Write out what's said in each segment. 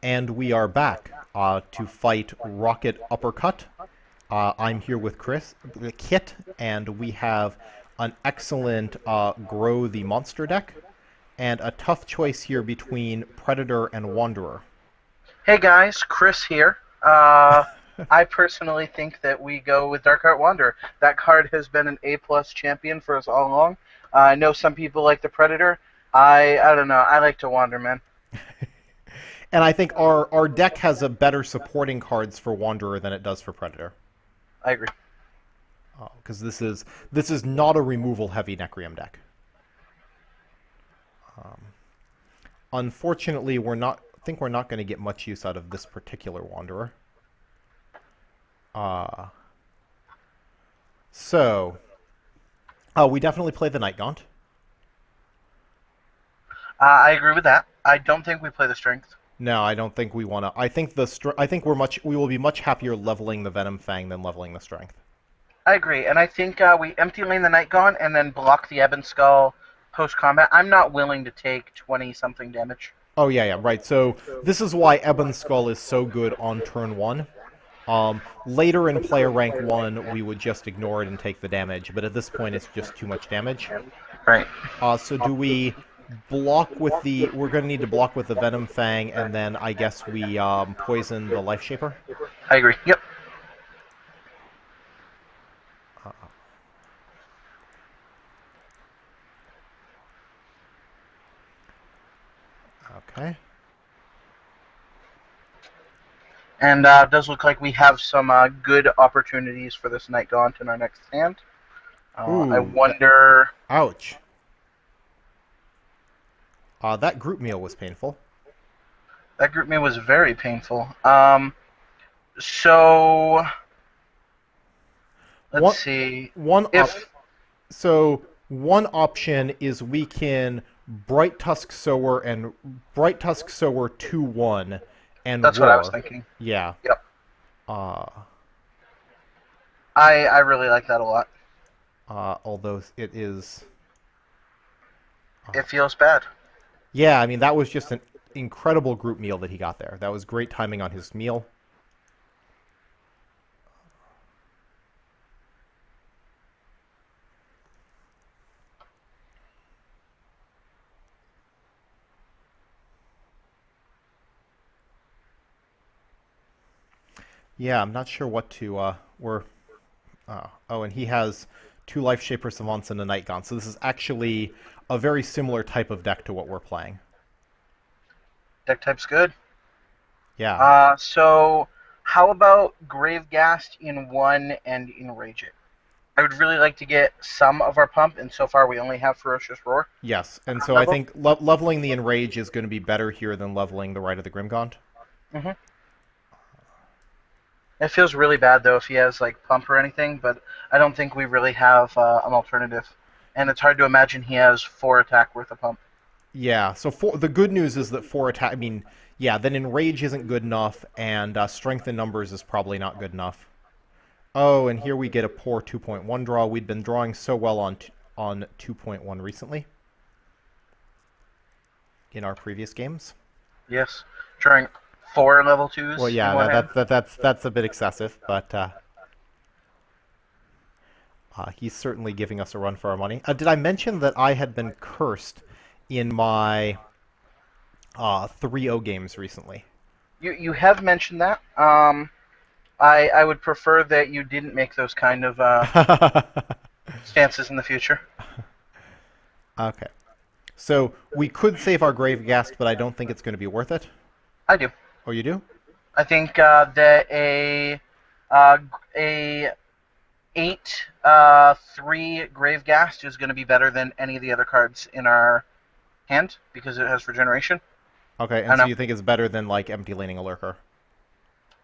And we are back to fight Rocket Uppercut. I'm here with Kit, and we have an excellent Grow the Monster deck, and a tough choice here between Predator and Wanderer. Hey guys, Chris here. I personally think that we go with Dark Heart Wanderer. That card has been an A+ champion for us all along. I know some people like the Predator. I don't know. I like to wander, man. And I think our deck has a better supporting cards for Wanderer than it does for Predator. I agree. Because this is not a removal heavy Necreum deck. Unfortunately, we're not going to get much use out of this particular Wanderer. So we definitely play the Gaunt. I agree with that. I don't think we play the Strength. No, I don't think we want to. I think we will be much happier leveling the Venom Fang than leveling the Strength. I agree, and I think we empty lane the Gaunt and then block the Ebon Skull post-combat. I'm not willing to take 20-something damage. Oh, yeah, right. So this is why Ebon Skull is so good on turn 1. Later in player rank 1, we would just ignore it and take the damage, but at this point it's just too much damage. Right. So do we block with the... We're going to need to block with the Venom Fang, and then I guess we poison the Life Shaper? I agree. Yep. Okay. And it does look like we have some good opportunities for this Gaunt in our next hand. I wonder... Ouch. That group meal was painful. That group meal was very painful. So... Let's see. So one option is we can Bright Tusk Sower and Bright Tusk Sower 2/1 and That's roar. what I was thinking. Yeah. Yep. I really like that a lot. Although it is. It feels bad. Yeah, I mean that was just an incredible group meal that he got there. That was great timing on his meal. Yeah, I'm not sure what to. And he has 2 Life Shaper Savants and a Gaunt. So this is actually a very similar type of deck to what we're playing. Deck type's good. Yeah. So how about Gravegast in 1 and Enrage It? I would really like to get some of our pump, and so far we only have Ferocious Roar. Yes, and so I think leveling the Enrage is going to be better here than leveling the Rite of the Grimgaunt. Mm-hmm. It feels really bad, though, if he has, like, pump or anything, but I don't think we really have an alternative. And it's hard to imagine he has 4 attack worth of pump. Yeah, so the good news is that 4 attack... I mean, yeah, then Enrage isn't good enough, and Strength in Numbers is probably not good enough. Oh, and here we get a poor 2.1 draw. We'd been drawing so well on 2.1 recently. In our previous games. Yes, drawing 4 level 2s. Well, yeah, that's a bit excessive, but he's certainly giving us a run for our money. Did I mention that I had been cursed in my 3-0 games recently? You have mentioned that. I would prefer that you didn't make those kind of stances in the future. Okay. So we could save our Gravegast, but I don't think it's going to be worth it. I do. Oh, you do? I think that a 8/3 Gravegast is going to be better than any of the other cards in our hand because it has regeneration. Okay, and so you think it's better than like empty laning a lurker?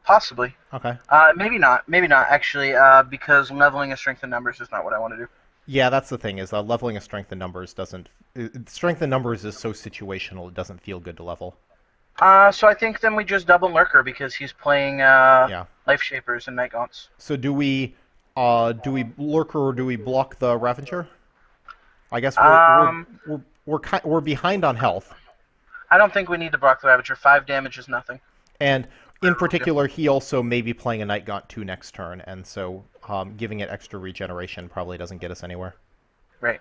Possibly. Okay. Maybe not. Maybe not actually, because leveling a strength in numbers is not what I want to do. Yeah, that's the thing is leveling a strength in numbers doesn't. Strength in numbers is so situational; it doesn't feel good to level. So I think then we just double Lurker because he's playing Life Shapers and Night Gaunts. So do we Lurker or do we block the Ravager? I guess we're behind on health. I don't think we need to block the Ravager. 5 damage is nothing. And in particular, he also may be playing a Night Gaunt 2 next turn, and so giving it extra regeneration probably doesn't get us anywhere. Right.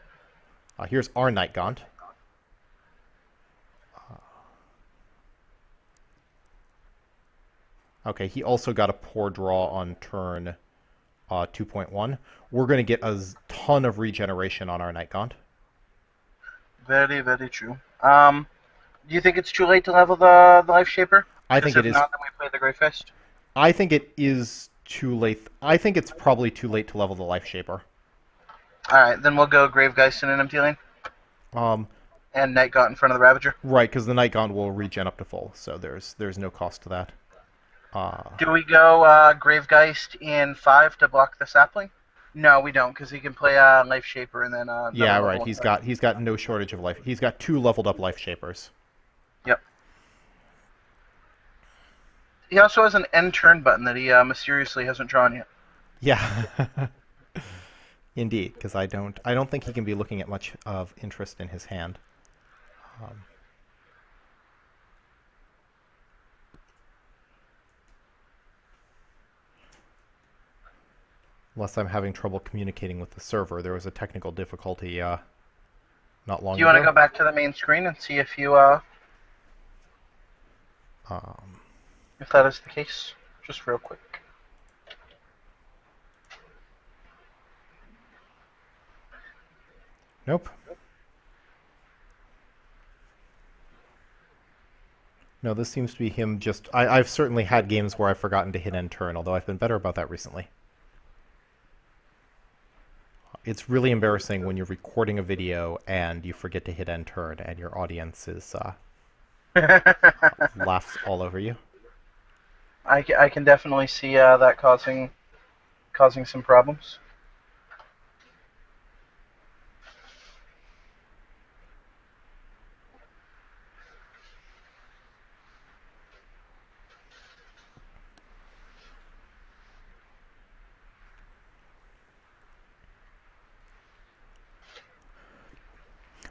Here's our Night Gaunt. Okay, he also got a poor draw on turn 2.1. We're going to get a ton of regeneration on our Night Gaunt. Very, very true. Do you think it's too late to level the Life Shaper? I think it is. If not, then we play the Grey Fist. I think it is too late. I think it's probably too late to level the Life Shaper. Alright, then we'll go Gravegeist in an empty lane. And Night Gaunt in front of the Ravager. Right, because the Night Gaunt will regen up to full, so there's no cost to that. Do we go Gravegeist in 5 to block the Sapling? No, we don't, because he can play Life Shaper and then... yeah, right. He's got no shortage of life. He's got 2 leveled up Life Shapers. Yep. He also has an end turn button that he mysteriously hasn't drawn yet. Yeah. Indeed, because I don't think he can be looking at much of interest in his hand. Unless I'm having trouble communicating with the server. There was a technical difficulty not long ago. Do you want to go back to the main screen and see if you if that is the case? Just real quick. Nope. No, this seems to be him just... I've certainly had games where I've forgotten to hit end turn, although I've been better about that recently. It's really embarrassing when you're recording a video and you forget to hit end turn and your audience is laughs all over you. I can definitely see that causing some problems.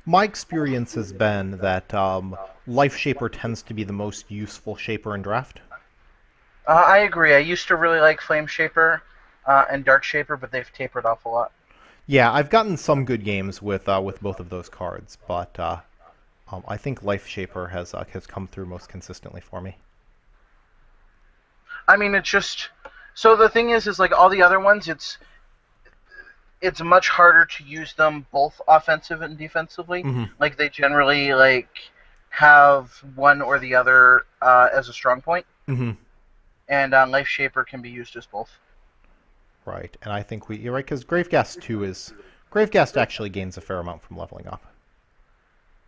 My experience has been that Life Shaper tends to be the most useful Shaper in Draft. I agree. I used to really like Flame Shaper and Dark Shaper, but they've tapered off a lot. Yeah, I've gotten some good games with both of those cards, but I think Life Shaper has come through most consistently for me. I mean, it's just... So the thing is like all the other ones, it's much harder to use them both offensive and defensively. Mm-hmm. Like, they generally, like, have one or the other as a strong point. Mm-hmm. And Life Shaper can be used as both. Right, and I think you're right, because Gravegeist 2 is... Gravegeist actually gains a fair amount from leveling up.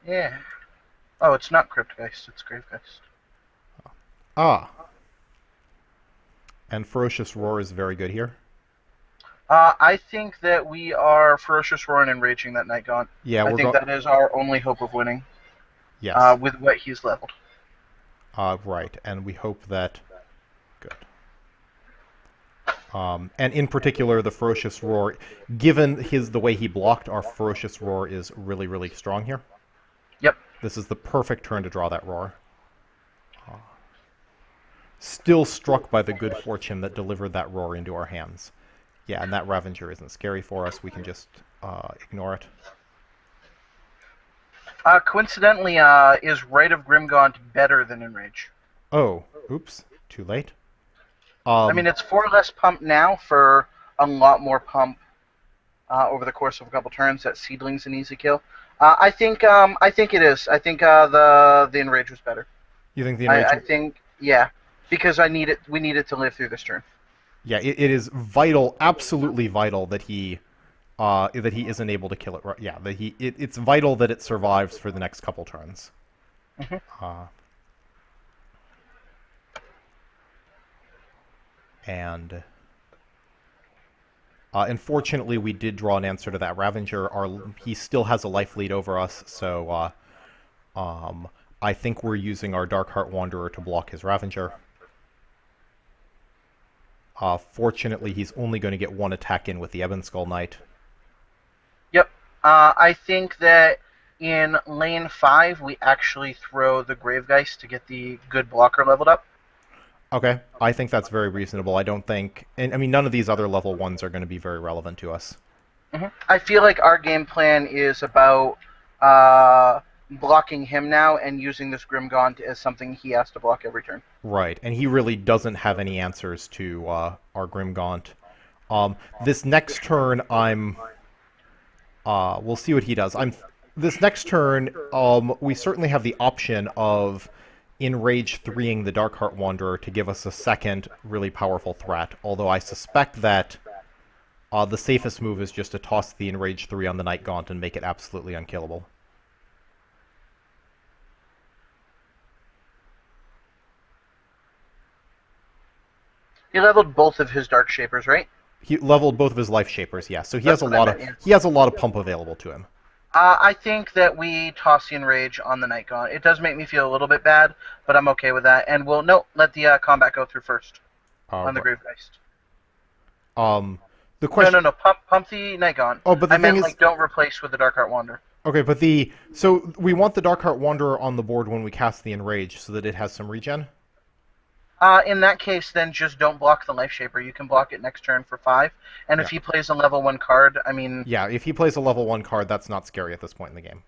Yeah. Oh, it's not Cryptgeist, it's Gravegeist. Ah. And Ferocious Roar is very good here. I think that we are Ferocious Roar and Enraging that Night Gaunt. Yeah, I think that is our only hope of winning. Yes. With what he's leveled. Right, and we hope that... Good. And in particular, the Ferocious Roar, given the way he blocked, our Ferocious Roar is really, really strong here. Yep. This is the perfect turn to draw that Roar. Still struck by the good fortune that delivered that Roar into our hands. Yeah, and that Ravager isn't scary for us. We can just ignore it. Coincidentally, is Rite of Grimgaunt better than Enrage? Oh, oops. Too late. I mean, it's 4 less pump now for a lot more pump over the course of a couple turns. That Seedling's an easy kill. I think it is. I think the Enrage was better. You think the Enrage? I think, yeah, because we need it to live through this turn. Yeah, it is vital, absolutely vital that he isn't able to kill it. Yeah, it's vital that it survives for the next couple turns. Mm-hmm. And unfortunately, we did draw an answer to that Ravager. He still has a life lead over us, so I think we're using our Darkheart Wanderer to block his Ravager. Fortunately, he's only going to get 1 attack in with the Ebon Skull Knight. Yep. I think that In lane 5, we actually throw the Gravegeist to get the good blocker leveled up. Okay, I think that's very reasonable. I don't think, and I mean, none of these other level ones are going to be very relevant to us. I feel like our game plan is about blocking him now and using this Grimgaunt as something he has to block every turn. Right, and he really doesn't have any answers to our Grimgaunt. This next turn, we'll see what he does. This next turn, we certainly have the option of Enrage 3ing the Darkheart Wanderer to give us a second really powerful threat, although I suspect that the safest move is just to toss the Enrage 3 on the Night Gaunt and make it absolutely unkillable. He leveled both of his Dark Shapers, right? He leveled both of his Life Shapers, yes. So That's what I meant, yeah. he has a lot of pump available to him. I think that we toss the Enrage on the Night Gaunt. It does make me feel a little bit bad, but I'm okay with that. And we'll let the combat go through first on the Gravegeist. The question. No. Pump the Night Gaunt. Oh, but the I meant thing is, like don't replace with the Darkheart Wanderer. Okay, but so we want the Darkheart Wanderer on the board when we cast the Enrage, so that it has some regen. In that case, then just don't block the Life Shaper. You can block it next turn for 5. And if he plays a level 1 card, I mean... Yeah, if he plays a level 1 card, that's not scary at this point in the game.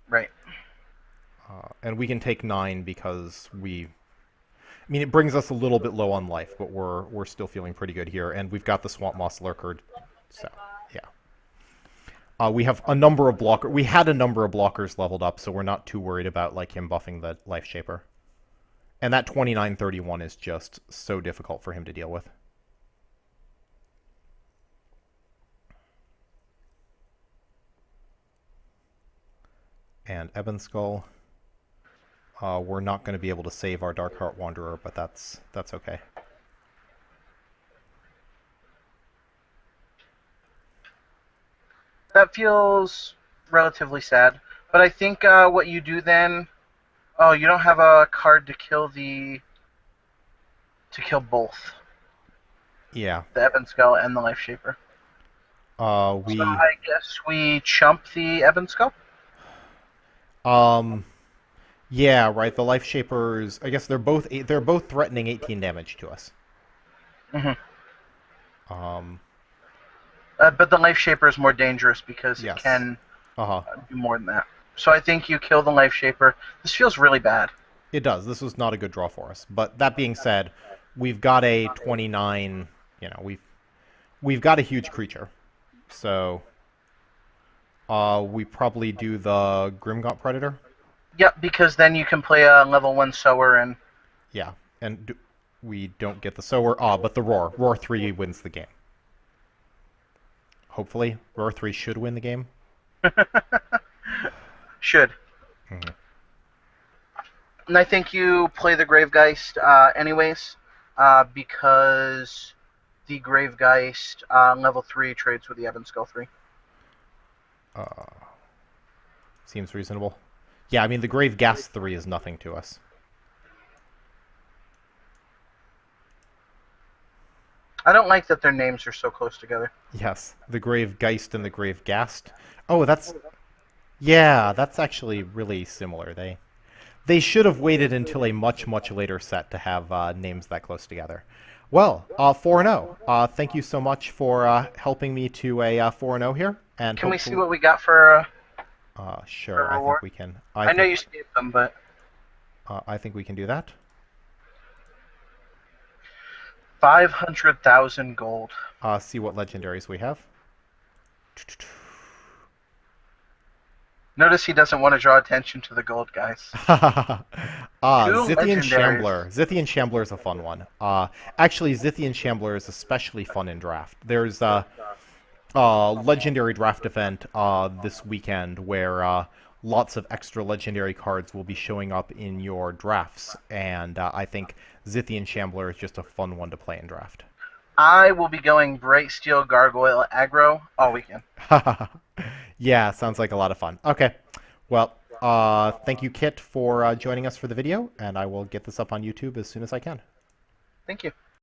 Right. And we can take 9 because we... I mean, it brings us a little bit low on life, but we're still feeling pretty good here. And we've got the Swamp Moss Lurker, so, yeah. We have a number of blockers. We had a number of blockers leveled up, so we're not too worried about like him buffing the Life Shaper. And that 2931 is just so difficult for him to deal with. And Ebon Skull. We're not going to be able to save our Darkheart Wanderer, but that's okay. That feels relatively sad. But I think what you do then... Oh, you don't have a card to kill both. Yeah. The Ebon Skull and the Life Shaper. So I guess we chump the Ebon Skull? Yeah, right. The Life Shapers, I guess they're both threatening 18 damage to us. But the Life Shaper is more dangerous because it can do more than that. So I think you kill the Life Shaper. This feels really bad. It does. This was not a good draw for us. But that being said, we've got a 29. You know, we've got a huge creature, so we probably do the Grimgaunt Predator. Yep, because then you can play a level 1 Sower and... Yeah, and we don't get the Sower. But the Roar. Roar 3 wins the game. Hopefully. Roar 3 should win the game. Should. And I think you play the Gravegeist anyways, because the Gravegeist level 3 trades with the Ebon Skull 3. Seems reasonable. Yeah, I mean, the Gravegeist 3 is nothing to us. I don't like that their names are so close together. Yes, the Gravegeist and the Gravegeist. Oh, that's... Yeah, that's actually really similar. They should have waited until a much, much later set to have names that close together. Well, 4-0. Thank you so much for helping me to a 4-0 here. And can we see what we got for... Sure, for I think we can. I know you saved them, but... I think we can do that. 500,000 gold. See what legendaries we have. Notice he doesn't want to draw attention to the gold, guys. Zithian Shambler. Zithian Shambler is a fun one. Actually, Zithian Shambler is especially fun in draft. There's a legendary draft event this weekend where lots of extra legendary cards will be showing up in your drafts, and I think Zithian Shambler is just a fun one to play in draft. I will be going Bright Steel Gargoyle aggro all weekend. Yeah, sounds like a lot of fun. Okay, well, thank you, Kit, for joining us for the video, and I will get this up on YouTube as soon as I can. Thank you.